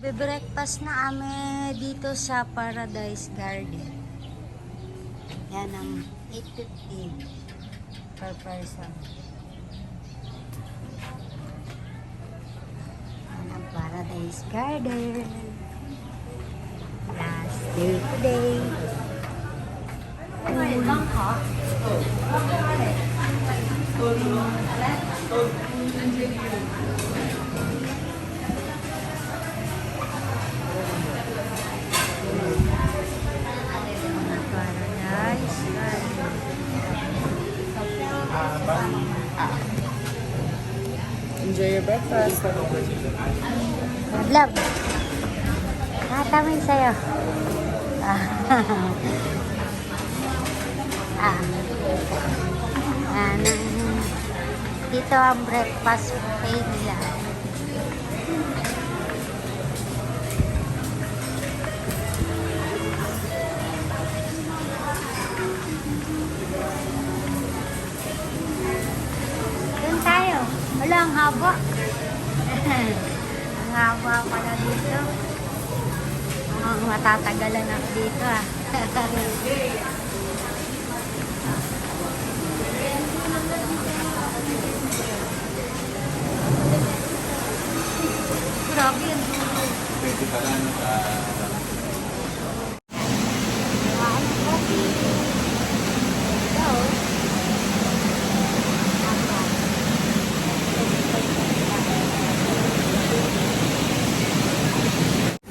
Be-breakfast na kami dito sa Paradise Garden. Yan ang 850 per person. Yan ang Paradise Garden. Last day today. Paradise Garden. Enjoy your breakfast. Love. Natamin sa'yo. Dito ang breakfast buffet nila. Doon tayo. Wala, ang haba. Ang haba pala dito. Matatagalan ako dito ah. Grabe yan. Pwede ka lang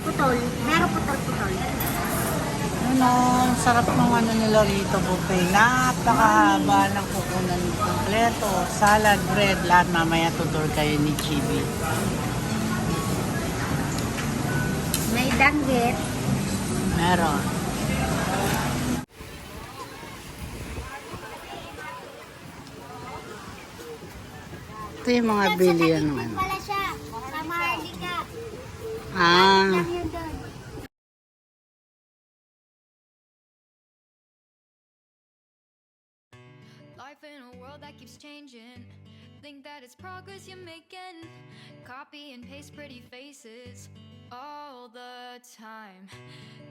Putol. Meron putol-putol. Ano, sarap ng ano nila rito, buffet. Napakahaba ng kukunan ng kompleto. Salad, bread, lahat mamaya tutur kayo ni Chibi. May danggit. Meron. Ito yung mga billion ng ano. Pala siya. Sa Maharlika. Ah, Yun doon. Life in a world that keeps changing. Think that it's progress you're making. Copy and paste pretty faces all the time.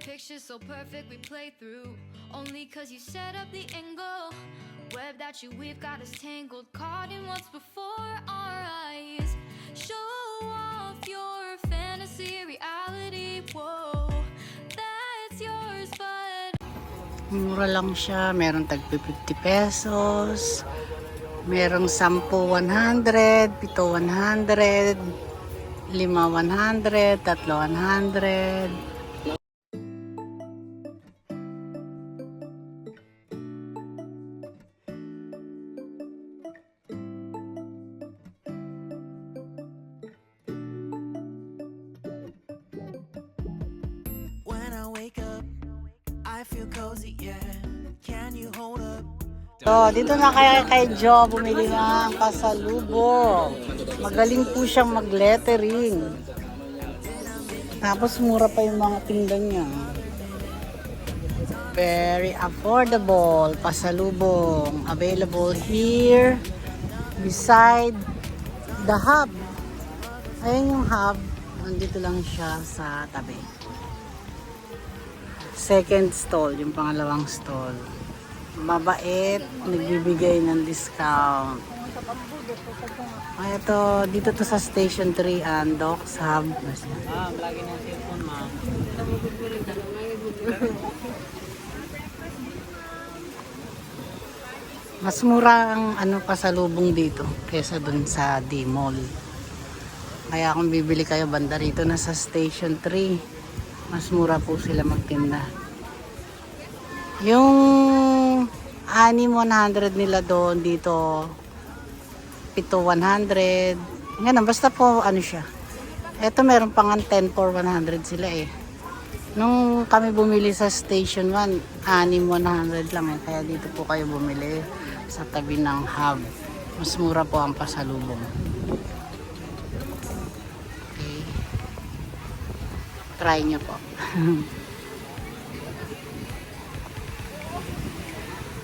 Pictures so perfect we play through. Only cause you set up the angle. Web that you weave got us tangled. Caught in what's before our eyes. Show off your fantasy reality. Whoa, that's yours but mura lang siya. Meron tag 50 pesos. Merong 10, 100, 7, 100, 5, 100, 3, 100. When I wake up, I feel cozy, yeah. Can you hold up? So, dito na kaya kay Joe bumili ng pasalubong. Magaling po siyang mag-lettering. Tapos mura pa yung mga tinda niya. Very affordable. Pasalubong. Available here beside the hub. Ayun yung hub. Nandito lang siya sa tabi. Second stall, yung pangalawang stall. Mabait, nagbibigay ng discount. Ito, dito to sa Station 3 and Docks Hub. Lagi ng cellphone, ma'am. Mas mura ang ano pasalubong dito kaysa dun sa D-Mall. Kaya kung bibili kayo banda rito na sa Station 3, mas mura po sila magtinda. Yung 6,100 nila doon dito 7,100. Yan, basta po ano siya. Ito meron pang 10 for 100 sila eh. Nung kami bumili sa Station 1, 6,100 lang eh. Kaya dito po kayo bumili sa tabi ng hub. Mas mura po ang pasalubong. Okay. Try nyo po.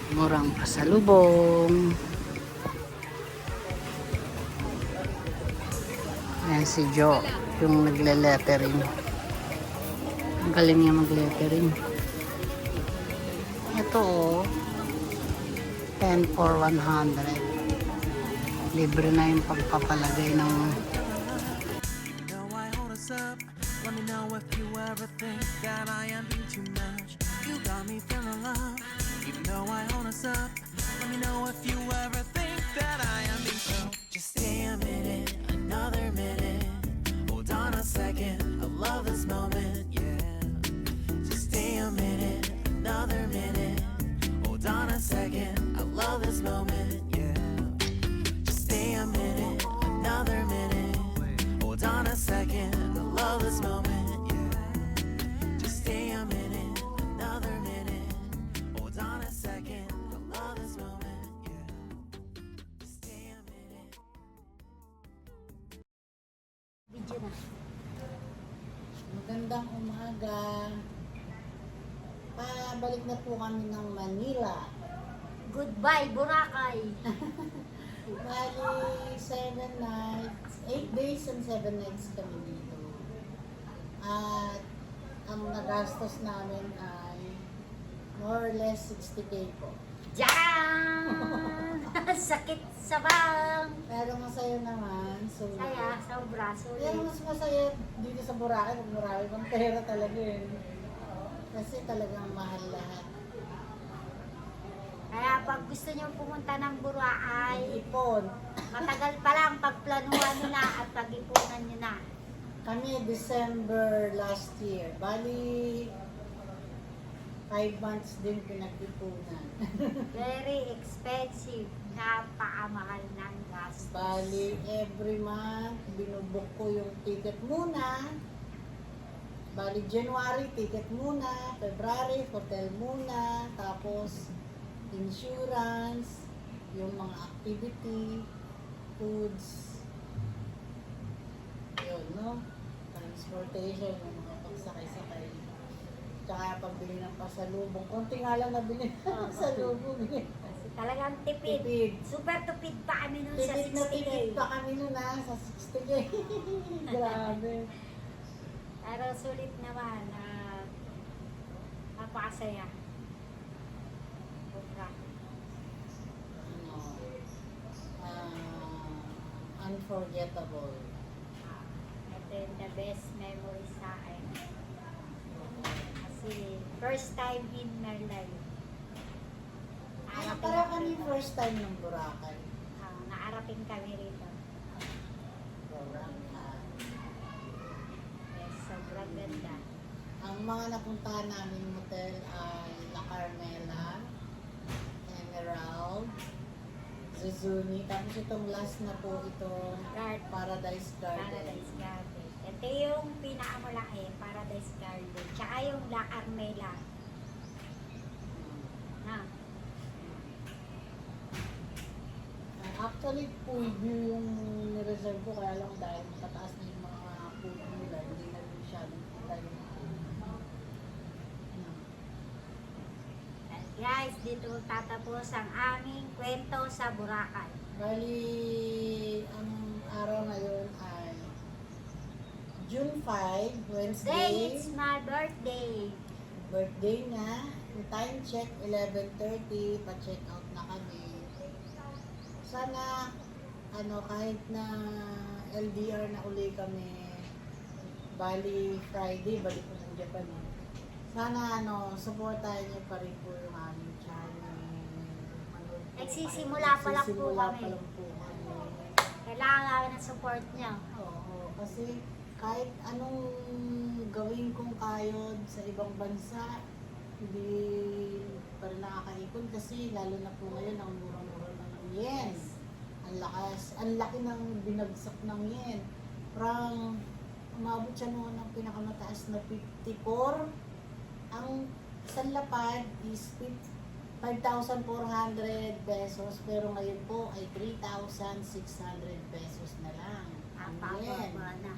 Murang pasalubong. Ayan si Joe, yung nagle-lettering. Ang galing niya mag-lettering. Ito oh. 10 for 100. Libre na yung pagpapalagay ng Know I hold us up. Let me know if you ever think that I am being too much. You got me feeling love. Even though I hold us up. Let me know if you ever think that I am being so. Just stay a minute, another minute. Hold on a second. I love this moment, yeah. Just stay a minute, another minute. Hold on a second. I love this moment, yeah. Just stay a minute, another minute. Hold on a second, I love this moment, yeah. Just stay a minute, another minute. Hold on a second, I love this moment, yeah. Just stay a minute. Video na. magandang umaga. Pabalik na po kami ng Manila. Goodbye, Boracay. Bali, 7 nights, 8 days and 7 nights kami dito. At ang nagastos namin ay more or less 60K po. Diyan! Sakit sa bang. Pero masaya naman. So, Saya, sobra, pero sulit. mas masaya dito sa Boracay kung marami pang pera talaga eh. Kasi talagang mahal lahat. Kaya pag gusto nyo pumunta ng Boracay, Ipon. matagal pa lang pagplanuhan nyo na at pag-ipunan nyo na. Kami December last year. Bali, 5 months din pinag-ipunan. Very expensive. Napakamahal ng gas. Bali, every month, binubok ko yung ticket muna. Bali, January, ticket muna. February, hotel muna. Tapos, insurance, yung mga activity, foods, yun, no? Transportation, yung mga pagsakay-sakay. Tsaka pagbili ng pasalubong. Konti nga lang nabili ng pasalubong. Kasi talagang tipid. Tipid. Super tipid pa kami nun sa Tipid na 60K. tipid pa kami nun sa 60K. Grabe. Pero sulit naman. Napakasaya. Sobra. Ano, unforgettable. Ito yung the best memory sa akin. Kasi first time in my life. Para kami first time ng Boracay. Naarapin kami rito. Boracay. Yes, sobrang ganda. Ang mga napuntahan namin hotel ay La Carmela, Emerald, Zuzuni. Tapos itong last na po itong Paradise Garden. Paradise Garden. Ito yung pinakamalaki, Paradise Garden. Tsaka yung La Carmela. Na. Actually, pool view yung nireserve ko, kaya lang dahil matataas na yung mga pool nila, hindi na rin masyadong kita yung Guys, dito tatapos ang aming kwento sa Boracay. Bali, ang araw na yun ay June 5, Wednesday. Today, it's my birthday. Birthday nga. Yung time check, 11:30. Pa-check out na kami. Sana, kahit na LDR na uli kami, bali Friday, balik ko ng Japan. Sana, supportahan niyo pa rin po yung aming channel. Nagsisimula pa lang po Nagsisimula kami. pa lang po kami. Kailangan namin ng support niyo. Oo, kasi kahit anong gawin kong kayod sa ibang bansa, hindi pa rin nakakaipon kasi lalo na po ngayon ang mura-mura na ng yen. Ang laki ng binagsak ng yen. Parang umabot siya noon ng pinakamataas na 54. Ang isang lapad is 5,400 pesos pero ngayon po ay 3,600 pesos na lang. Ang yen. Napakababa na.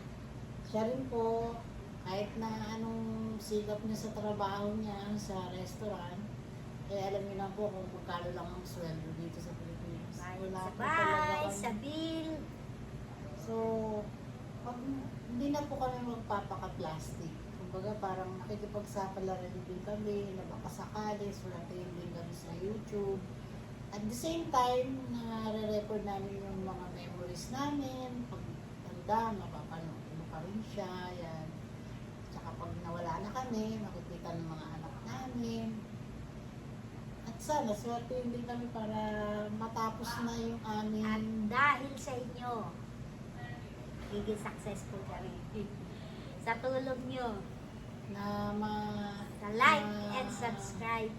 Siya rin po, kahit na anong sikap niya sa trabaho niya sa restaurant, alam niyo na po kung magkano lang ang sweldo dito sa Pilipinas. Wala po talaga kami. Sa bill. So, hindi na po kami magpapaka-plastic. kumbaga parang nakikipagsapalaran din kami, nabakasakali, sulatin din kami sa YouTube. At the same time, nare-record namin yung mga memories namin. Pag tanda, mapapanood mo pa rin siya. Yan. Tsaka pag nawala na kami, makikita ng mga anak namin. At sana, swertein din kami para matapos na yung At aming... dahil sa inyo, magiging successful kami. Sa tulong nyo, na sa like and subscribe.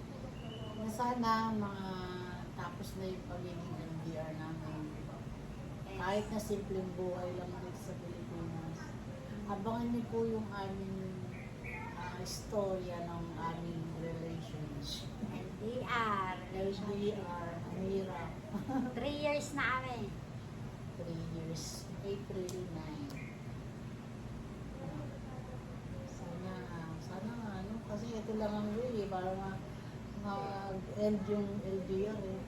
na sana tapos na yung pagiging LDR namin. Kahit na simpleng buhay lang dito sa Pilipinas. Abangan niyo po yung aming istorya ng aming relationship. LDR. LDR, ang hirap. 3 years na kami. 3 years, April 9. Sana nga, ano, kasi ito lang ang way, para mag-end yung LDR eh.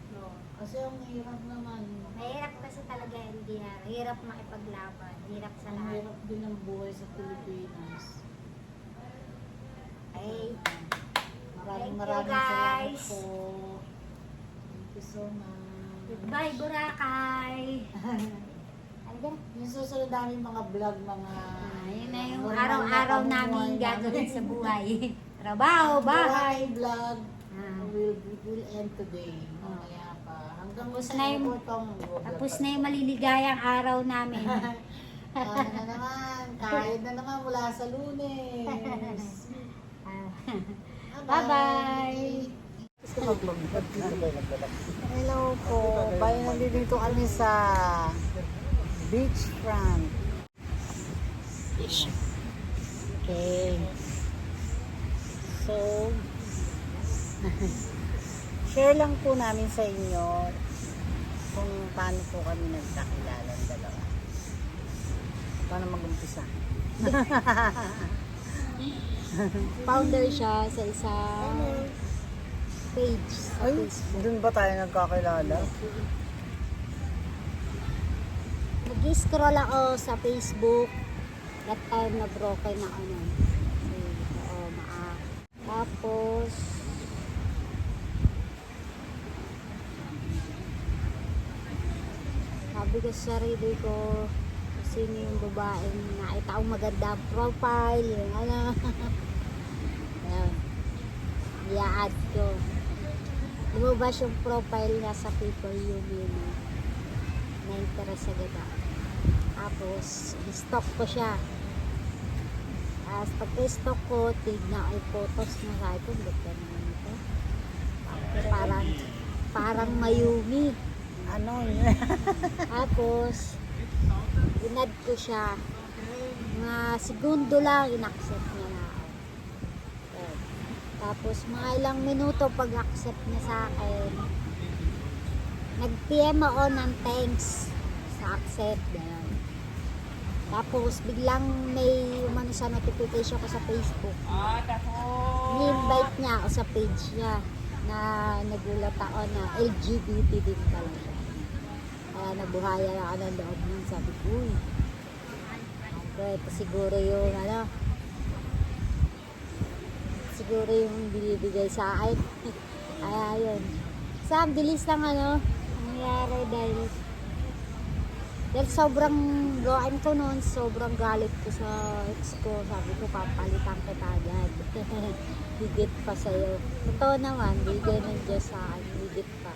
Kasi ang hirap naman. Mahirap kasi talaga LDR. Hirap makipaglaban. Hirap sa Ang lahat. hirap din ang buhay sa Pilipinas. Ay, Maraming Thank you, salamat guys. po. Thank you so much. goodbye Boracay. Ano ba? Yung susunod namin mga vlog, mga... Yun na yung normal araw-araw na namin pamumuhay gagawin namin. sa buhay. Trabaho, bahay. Vlog Ah. will end today. Mamaya pa. Hanggang Tapos sa na yung- po itong vlog Tapos pa. na yung maliligayang araw namin. Ano na naman, kahit na naman mula sa Lunes. Bye-bye. Hello po. Bye, nandito kami sa beachfront. Okay. So, share lang po namin sa inyo kung paano po kami nagkakilala ang dalawa. Paano mag-umpisa? Founder siya sa isang page sa Ay, Facebook. dun ba tayo nagkakilala? Nag-scroll ako sa Facebook. That time na broken na ano. Tapos sabi ko sa sarili ko sino yung babaeng nakita kong maganda ang profile, yung ano. Ayan. I-add ko. Lumabas yung profile niya sa people yung na interest agad ako. Tapos, i-stalk ko siya. Tapos, pagka-stalk ko, tignan ko yung photos na sabi ko, ganda naman ito. Parang Mayumi. Ano? Tapos, inad ko siya. Mga segundo lang, in-accept niya na ako. Ayan. Tapos, mga ilang minuto pag-accept niya sa akin, nag-PM ako ng thanks sa accept. Ganun. Tapos, biglang may umano sa notification ko sa Facebook. Ni-invite niya ako sa page niya na nagulat ako na LGBT din pala siya. Kaya nabuhayan ako ng loob nun. Sabi ko, uy, okay, ito siguro yung ano, siguro yung binibigay sa akin. Kaya yun. Sa bilis lang ano, nangyari dahil sobrang gawin ko noon, sobrang galit ko sa ex ko. Sabi ko, papalitan kita agad. Higit pa sa'yo. Totoo naman, bigay ng Diyos sa akin, higit pa.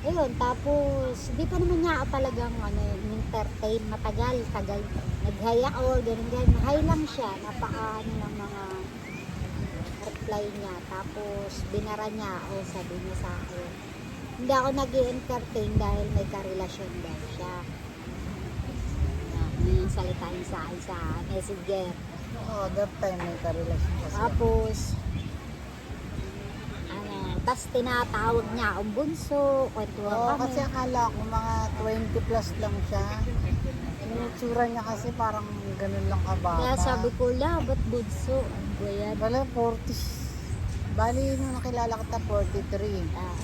Ayun, tapos, di pa naman niya ako talagang entertain, matagal. Nag-hi ako, ganun. Hi lang siya, napaka ng mga reply niya. Tapos, binara niya ako, sabi niya sa akin. Hindi ako nag-entertain dahil may karelasyon daw siya. Ano yung salita niya sa akin sa messenger. Oo, that time may karelasyon kasi. Tapos, tapos tinatawag niya akong bunso, kwentuhan Oo, kami. kasi akala ko mga 20 plus lang siya. Yung itsura niya kasi parang ganun lang kabata. Kaya sabi ko, ba't bunso? Ano ba yan? Wala, 40. Bali, nung nakilala kita, 43. Ah,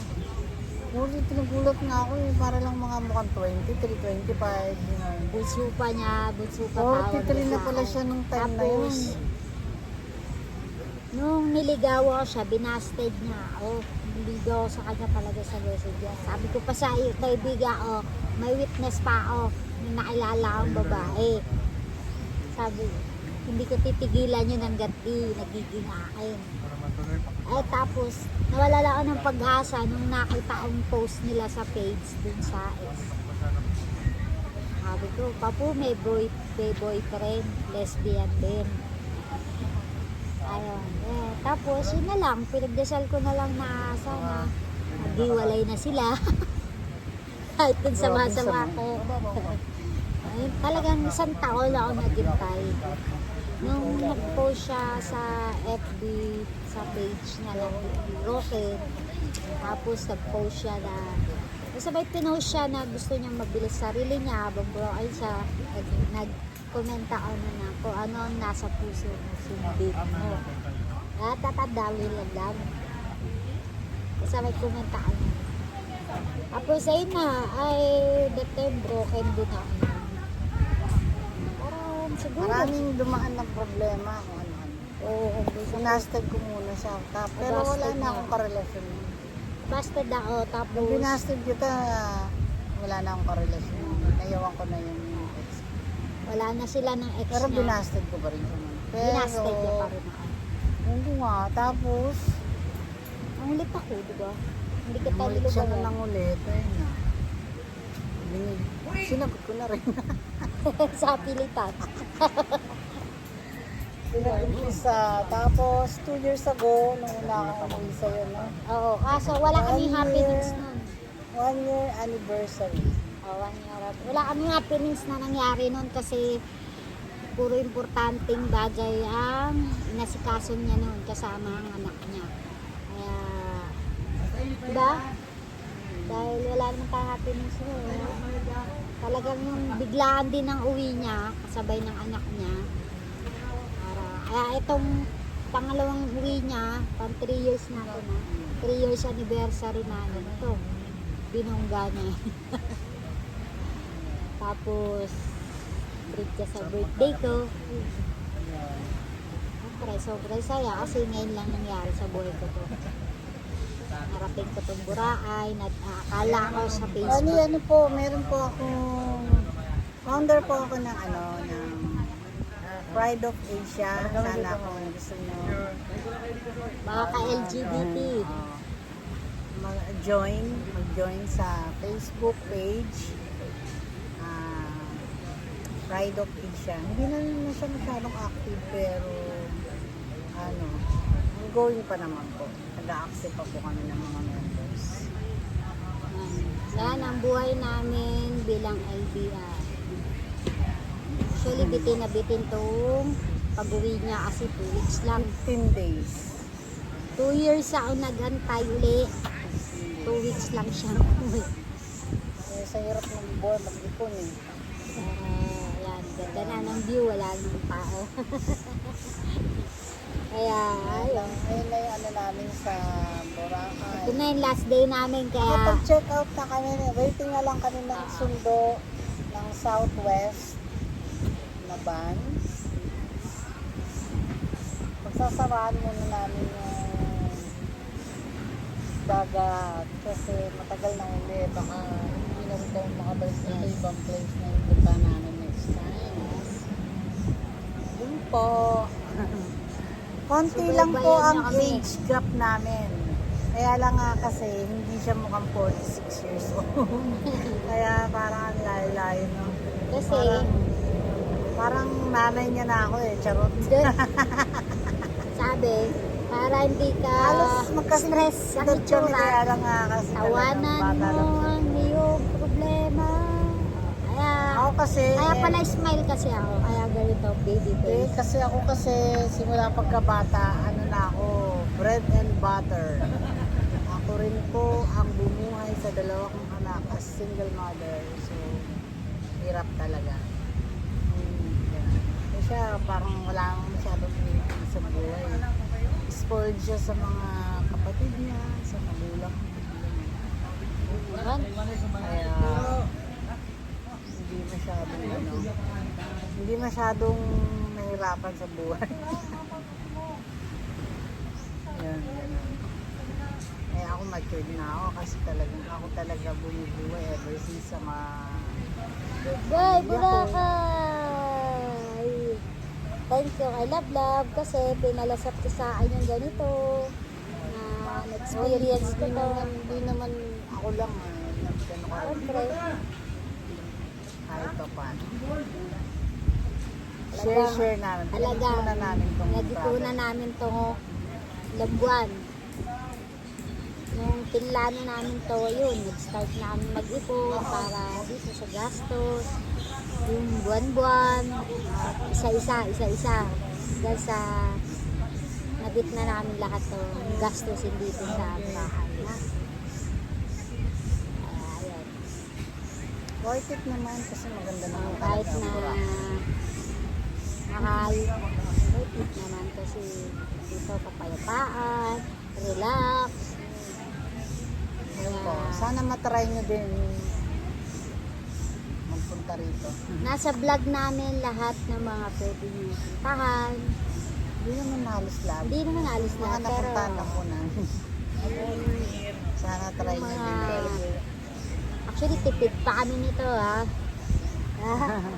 Ngunit nagulat nga ako eh, para lang mga mukhang 23, 25, yun. Bunso pa niya, bunso pa tawag 43 na sa pala akin. siya nung time na yun. Tapos, nung niligaw ako siya, binasted niya ako. Niligaw ako sa kanya talaga sa messenger. Sabi ko pa sa iyo, kaibigan, may witness pa ako nung nakilala akong babae. Sabi, hindi ko titigilan yun hanggat di nagiging akin. Tapos, nawala lang ako ng pag-asa nung nakita akong post nila sa page dun sa ex. Sabi ko, Papu, may boyfriend, lesbian din. Ayun. Tapos, yun na lang, pinagdasal ko na lang na sana maghiwalay na sila. Kahit kung sama-sama ko. Ayun, talagang isang taon ako naghintay. Nung nag-post siya sa FB, sa page niya lang, Rocket, tapos nag-post siya na, sabay pinost siya na gusto niya mabilis sarili niya, habang ay siya, nag-komenta ano na kung ano ang nasa puso mo, sundin mo. Tatadawi lang. Sabay komenta ano. Tapos ayun na, ay that time broken din ako. Siguro. Maraming dumaan ng problema kung ano-ano. Oo, Binasted ko muna siya. Pero wala na akong karelasyon. Basta ako, tapos Nung binasted kita, wala na akong karelasyon. Nayawan ko na yung ex. wala na sila ng ex Pero niya. binasted ko pa rin siya. Pero, Binasted niya pa rin ako. hindi nga. Tapos, Ang ulit ako, di ba? Hindi ka tayo ulit siya na lubayan. lang ulit. Ayun na. Sinagot ko na rin. Sa pilitan. Isa. Tapos, 2 years ago, nung una ako umuwi sa'yo, no? Oo, kaso wala kaming 1 year. happenings nun. 1 year anniversary. Oh, 1 year. Wala kaming happenings na nangyari nun kasi puro importanteng bagay ang inasikaso niya nun kasama ang anak niya. Kaya, diba? Dahil wala naman tayong happenings nun. Talagang yung biglaan din ang uwi niya kasabay ng anak niya. Kaya itong pangalawang uwi niya, pang 3 years na ito na. 3 years anniversary na ito. Binongga niya. Tapos, treat siya sa birthday ko. Sobrang saya kasi ngayon lang nangyari sa buhay ko to. Narating ko itong Boracay, akala ko sa Facebook. Ano po, meron po akong founder po ako ng ng Pride of Asia. Sana kung gusto nyo Baka ka-LGBT. mag-join sa Facebook page Pride of Asia. Hindi na siya masyadong active pero ongoing pa naman po. Nag-a-accept pa po kami ng mga members. Yan ang buhay namin bilang LDR. Actually, bitin na bitin tong pag-uwi niya kasi 2 weeks lang. 15 days. 2 years ako nag-antay uli. 2 weeks lang siya. Eh, sa hirap ng buhay, mag-ipon eh. Yan, ganda na ng view, wala nang tao. Kaya, ayun. Ayun na yung namin sa Boracay. Ito na yung last day namin, kaya Nakapag-check out na kami. Waiting na lang kami ng sundo ng Southwest na van. Pagsasaraan muna namin yung dagat kasi matagal na uli. Baka hindi na rin tayo makabalik sa ibang place na yung punta namin next time. Yun po. Konti lang po Subaybayan ang niyo kami. age gap namin. Kaya lang nga kasi hindi siya mukhang 46 years old. Kaya parang ang layo-layo, no? kasi, Parang nanay niya na ako eh, charot. sabi, para hindi ka Halos magka-stress sa edad kami, itsura. kaya lang nga kasi Tawanan talagang bata mo lang. ang iyong problema. Ako kasi, Kaya pala smile kasi ako. Kaya ganito, baby face. kasi ako kasi simula pagkabata, na ako, bread and butter. Ako rin po ang bumuhay sa 2 kong anak as single mother. So, hirap talaga. Siya parang wala akong masyadong pinipili sa buhay. Spoiled siya sa mga kapatid niya, sa magulang. Ewan. Kaya hindi masyadong nahirapan sa buhay. Yan, ganun. Eh ako matured na ako kasi talagang ako talaga bumubuhay ever since sa mga Bye, Boracay! Thank you kay Love kasi pinalasap ko sa akin yung ganito. Na experience ko to. Hindi naman ako lang nagkano ka Siyempre, kahit pa paano. Talagang- Share namin. Pinag-ipunan namin itong nag-ipunan namin tong ilang buwan. Nung pinlano namin to, yun, nag-start namin mag-ipon para dito sa gastos. Yung buwan-buwan, isa-isa. Dahil sa nabit na namin lahat to gastusin dito sa bahay. Na. Kaya, ayan. Worth it naman kasi maganda naman Kahit talaga ang na Boracay. mahal, worth it naman kasi dito kapayapaan, relax. Yun po. Kaya, Sana matry nyo din magpunta rito. nasa vlog namin lahat ng mga pwede nyo puntahan. Hindi naman halos lahat. Hindi naman alis Mga na, pero napuntahan lang po namin. Sana try nyo din. actually tipid pa kami nito ha.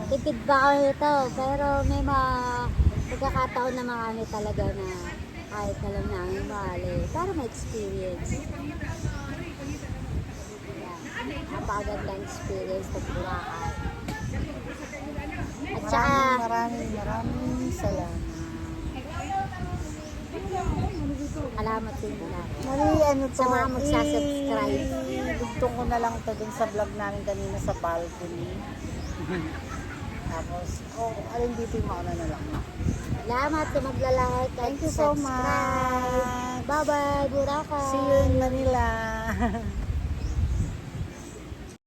Tipid pa kami nito, pero may mga pagkakataon naman kami talaga na kahit na lang namin mahal para ma-experience. Napakagandang experience sa Boracay. At saka, Maraming salamat. alamat din nila. Ano to? Sa mga magsasubscribe. Dugtong ko na lang to dun sa vlog namin kanina sa balcony. Tapos, alin dito yung mauna na lang. Salamat sa maglalike at Thank you so subscribe. much. Bye-bye, Boracay. See you in Manila.